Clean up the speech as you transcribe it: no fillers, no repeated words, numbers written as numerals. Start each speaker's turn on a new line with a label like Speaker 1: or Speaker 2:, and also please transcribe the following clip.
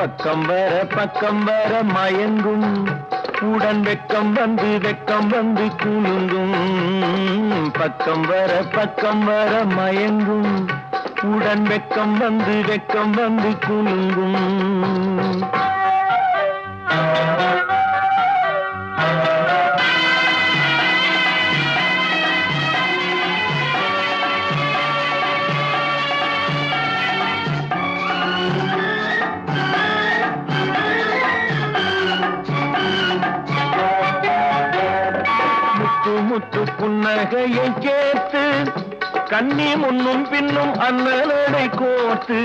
Speaker 1: பக்கம் வர மயங்கும் உடன் வெக்கம் வந்து குலுங்கும். பக்கம் வர மயங்கும் உடன் வெக்கம் வந்து குலுங்கும். முத்து புன்னகையை கேட்டு கண்ணி முன்னும் பின்னும் அண்ணலடை கோர்த்து